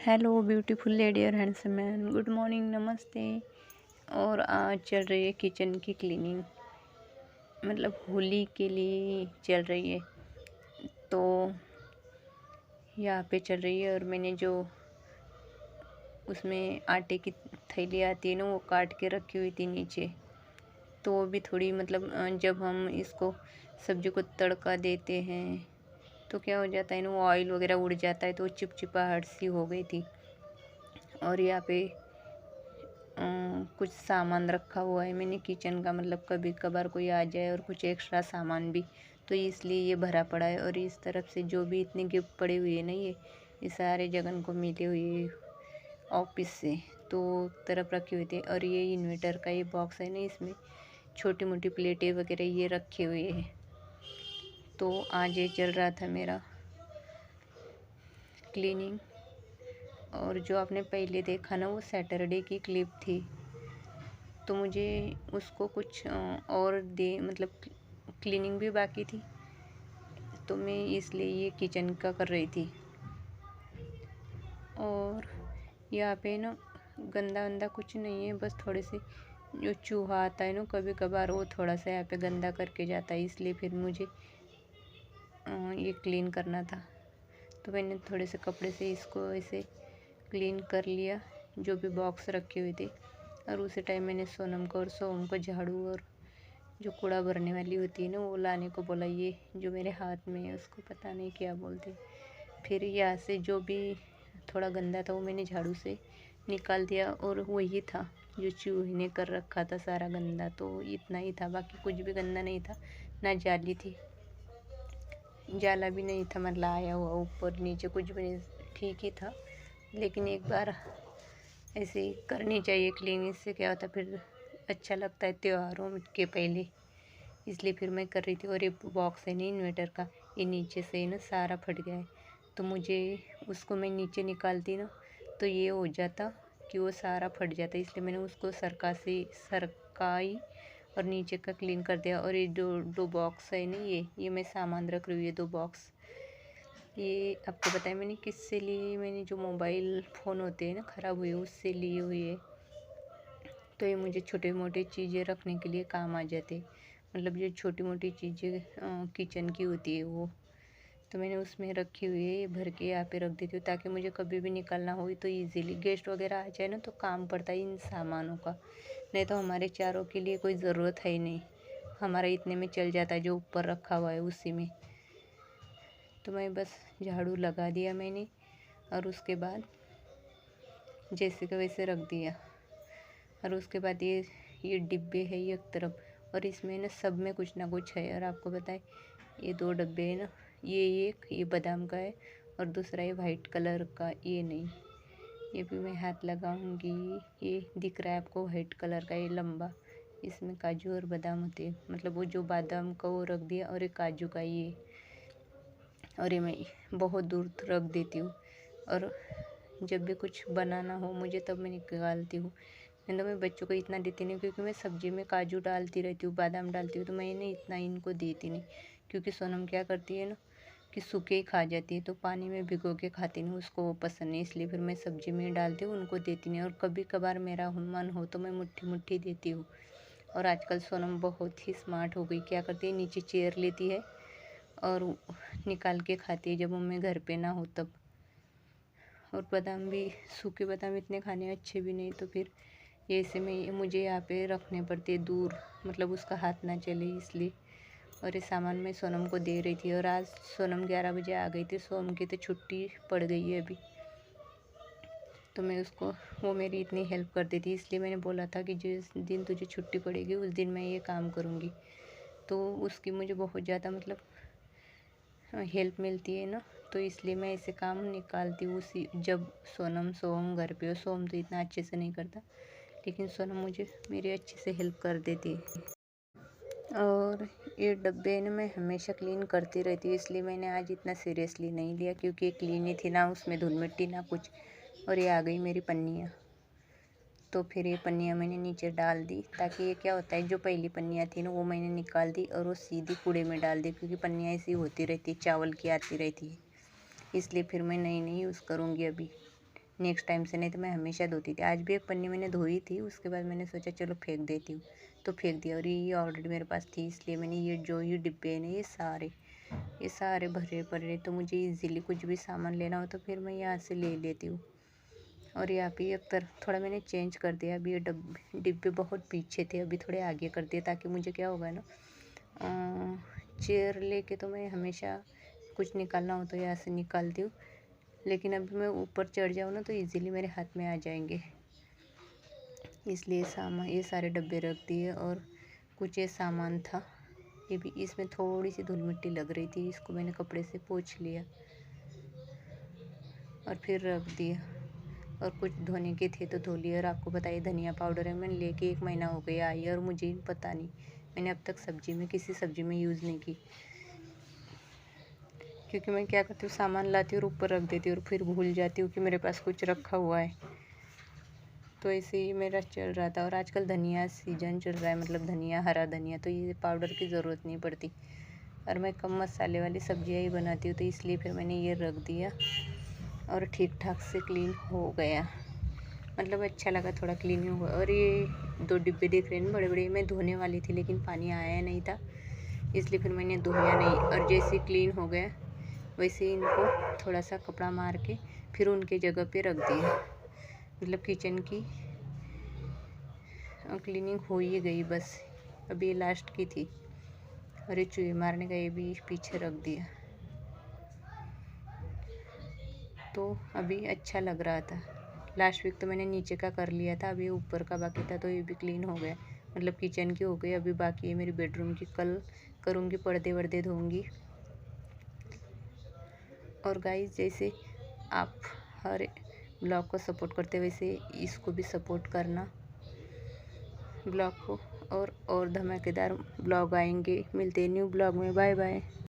Hello beautiful lady और handsome man, good morning, नमस्ते। और आज चल रही है किचन की क्लीनिंग, मतलब होली के लिए चल रही है। तो यहाँ पे चल रही है और मैंने जो उसमें आटे की थैली आती है ना, वो काट के रखी हुई थी नीचे। तो वो भी थोड़ी मतलब जब हम इसको सब्जी को तड़का देते हैं तो क्या हो जाता है ना, वो ऑयल वगैरह उड़ जाता है, तो चिपचिपाहट सी हो गई थी। और यहाँ पे कुछ सामान रखा हुआ है मैंने किचन का, मतलब कभी कभार कोई आ जाए और कुछ एक्स्ट्रा सामान भी, तो इसलिए ये भरा पड़ा है। और इस तरफ से जो भी इतने गिफ्ट पड़े हुए हैं ना, ये सारे जगन को मिले हुए ऑफिस से, तो तरफ रखे हुए थे। और ये इन्वर्टर का ये बॉक्स है ना, इसमें छोटी मोटी प्लेटें वगैरह ये रखे हुए हैं। तो आज ये चल रहा था मेरा क्लीनिंग। और जो आपने पहले देखा ना, वो सैटरडे की क्लिप थी, तो मुझे उसको कुछ और दे मतलब क्लीनिंग भी बाकी थी, तो मैं इसलिए ये किचन का कर रही थी। और यहाँ पे ना गंदा वंदा कुछ नहीं है, बस थोड़े से जो चूहा आता है ना कभी कभार, वो थोड़ा सा यहाँ पे गंदा करके जाता है, इसलिए फिर मुझे ये क्लीन करना था। तो मैंने थोड़े से कपड़े से इसको ऐसे क्लीन कर लिया, जो भी बॉक्स रखे हुए थे। और उसी टाइम मैंने सोनम को और सोम को झाड़ू और जो कूड़ा भरने वाली होती है ना, वो लाने को बोला। ये जो मेरे हाथ में है उसको पता नहीं क्या बोलते। फिर यहाँ से जो भी थोड़ा गंदा था वो मैंने झाड़ू से निकाल दिया, और वही था जो चूहे ने कर रखा था सारा गंदा, तो इतना ही था, बाकी कुछ भी गंदा नहीं था। ना जाली थी, जाला भी नहीं था, मतलब आया हुआ ऊपर नीचे कुछ भी नहीं, ठीक ही था। लेकिन एक बार ऐसे ही करनी चाहिए क्लीन, इससे क्या होता है फिर अच्छा लगता है त्योहारों के पहले, इसलिए फिर मैं कर रही थी। और ये बॉक्स है ना इन्वर्टर का, ये नीचे से ना सारा फट गया है, तो मुझे उसको मैं नीचे निकालती ना, तो ये हो जाता कि वो सारा फट जाता, इसलिए मैंने उसको सरकाई और नीचे का क्लीन कर दिया। और ये दो बॉक्स है ना, ये मैं सामान रख रही हूँ। ये दो बॉक्स, ये आपको बताया मैंने किससे लिए, मैंने जो मोबाइल फ़ोन होते हैं ना ख़राब हुए, उससे लिए हुए है। तो ये मुझे छोटे मोटे चीज़ें रखने के लिए काम आ जाते, मतलब जो छोटी मोटी चीज़ें किचन की होती है वो, तो मैंने उसमें रखी हुई है। ये भर के यहाँ पे रख देती हूँ, ताकि मुझे कभी भी निकलना हो तो इजीली, गेस्ट वगैरह आ जाए ना तो काम पड़ता है इन सामानों का, नहीं तो हमारे चारों के लिए कोई ज़रूरत है ही नहीं, हमारा इतने में चल जाता है जो ऊपर रखा हुआ है उसी में। तो मैं बस झाड़ू लगा दिया मैंने, और उसके बाद जैसे का वैसे रख दिया। और उसके बाद ये डिब्बे है एक तरफ, और इसमें ना सब में कुछ ना कुछ है। और आपको बताए, ये दो डब्बे है ना, ये बादाम का है, और दूसरा ये वाइट कलर का, ये नहीं, ये भी मैं हाथ लगाऊंगी। ये दिख रहा है आपको वाइट कलर का, ये लंबा, इसमें काजू और बादाम होते हैं, मतलब वो जो बादाम का वो रख दिया, और ये काजू का ये, और ये मैं बहुत दूर रख देती हूँ। और जब भी कुछ बनाना हो मुझे, तब मैं निकालती हूँ, नहीं तो मैं बच्चों को इतना देती नहीं, क्योंकि मैं सब्ज़ी में काजू डालती रहती हूँ, बादाम डालती हूँ, तो मैंने इतना इनको देती नहीं। क्योंकि सोनम क्या करती है ना, कि सूखे ही खा जाती है, तो पानी में भिगो के खाती नहीं, उसको वो पसंद नहीं, इसलिए फिर मैं सब्ज़ी में डालती हूँ, उनको देती नहीं। और कभी कभार मेरा मन हो तो मैं मुट्ठी मुट्ठी देती हूँ। और आजकल सोनम बहुत ही स्मार्ट हो गई, क्या करती है, नीचे चेयर लेती है और निकाल के खाती है जब मम्मी घर पे ना हो तब। और बादाम भी, सूखे बादाम इतने खाने अच्छे भी नहीं, तो फिर ये ऐसे में मुझे यहाँ पे रखने पड़ते दूर, मतलब उसका हाथ ना चले, इसलिए। और ये सामान मैं सोनम को दे रही थी, और आज सोनम 11 बजे आ गई थी, सोम की तो छुट्टी पड़ गई है अभी, तो मैं उसको, वो मेरी इतनी हेल्प कर देती, इसलिए मैंने बोला था कि जिस दिन तुझे छुट्टी पड़ेगी उस दिन मैं ये काम करूँगी। तो उसकी मुझे बहुत ज़्यादा मतलब हेल्प मिलती है ना, तो इसलिए मैं ऐसे काम निकालती हूँ उसी, जब सोम घर पे हो। सोम तो इतना अच्छे से नहीं करता, लेकिन सोनम मुझे मेरी अच्छे से हेल्प कर देती है। और ये डब्बे ना मैं हमेशा क्लीन करती रहती हूँ, इसलिए मैंने आज इतना सीरियसली नहीं लिया, क्योंकि ये क्लीन ही थी ना, उसमें धूल मिट्टी ना कुछ। और ये आ गई मेरी पन्नियाँ, तो फिर ये पन्नियाँ मैंने नीचे डाल दी, ताकि ये क्या होता है, जो पहली पन्नियाँ थी ना वो मैंने निकाल दी और वो सीधी कूड़े में डाल दी, क्योंकि पन्नियाँ ऐसी होती रहती है, चावल की आती रहती है, इसलिए फिर मैं नई यूज़ करूँगी अभी। नेक्स्ट टाइम से, नहीं तो मैं हमेशा धोती थी। आज भी एक पन्नी मैंने धोई थी, उसके बाद मैंने सोचा चलो फेंक देती हूँ, तो फेंक दिया। और ये ऑलरेडी मेरे पास थी, इसलिए मैंने ये डिब्बे हैं ना, ये सारे भरे पड़े, तो मुझे इजीली कुछ भी सामान लेना हो तो फिर मैं यहाँ से ले लेती हूँ। और यहाँ पे एक तरफ थोड़ा मैंने चेंज कर दिया। अभी ये डिब्बे बहुत पीछे थे, अभी थोड़े आगे कर दिए, ताकि मुझे क्या होगा ना, चेयर लेके तो मैं हमेशा कुछ निकालना हो तो यहाँ से निकालती हूँ, लेकिन अभी मैं ऊपर चढ़ जाऊँ ना तो इजीली मेरे हाथ में आ जाएंगे, इसलिए सामान ये सारे डब्बे रख दिए। और कुछ ये सामान था, ये भी, इसमें थोड़ी सी धूल मिट्टी लग रही थी, इसको मैंने कपड़े से पोंछ लिया और फिर रख दिया। और कुछ धोने के थे तो धो लिए। और आपको बताइए, धनिया पाउडर है, मैंने लेके 1 महीना हो गया आई, और मुझे पता नहीं, मैंने अब तक किसी सब्जी में यूज़ नहीं की, क्योंकि मैं क्या करती हूँ, सामान लाती हूँ और ऊपर रख देती हूँ और फिर भूल जाती हूँ कि मेरे पास कुछ रखा हुआ है। तो ऐसे ही मेरा चल रहा था। और आजकल धनिया सीजन चल रहा है, मतलब धनिया, हरा धनिया, तो ये पाउडर की ज़रूरत नहीं पड़ती। और मैं कम मसाले वाली सब्जियाँ ही बनाती हूँ, तो इसलिए फिर मैंने ये रख दिया और ठीक ठाक से क्लीन हो गया। मतलब अच्छा लगा, थोड़ा क्लीन हुआ। और ये 2 डिब्बे दिख रहे हैं बड़े बड़े, मैं धोने वाली थी लेकिन पानी आया नहीं था, इसलिए फिर मैंने धोया नहीं। और जैसे क्लीन हो गया वैसे ही इनको थोड़ा सा कपड़ा मार के फिर उनके जगह पे रख दिया। मतलब किचन की क्लीनिंग हो ही गई, बस अभी ये लास्ट की थी। और ये चूहे मारने का ये भी पीछे रख दिया, तो अभी अच्छा लग रहा था। लास्ट वीक तो मैंने नीचे का कर लिया था, अभी ऊपर का बाकी था, तो ये भी क्लीन हो गया। मतलब किचन की हो गई, अभी बाकी है मेरी बेडरूम की, कल करूँगी, पर्दे वर्दे धोऊँगी। और गाइस, जैसे आप हर ब्लॉग को सपोर्ट करते वैसे इसको भी सपोर्ट करना, ब्लॉग को। और धमाकेदार ब्लॉग आएंगे। मिलते हैं न्यू ब्लॉग में। Bye bye.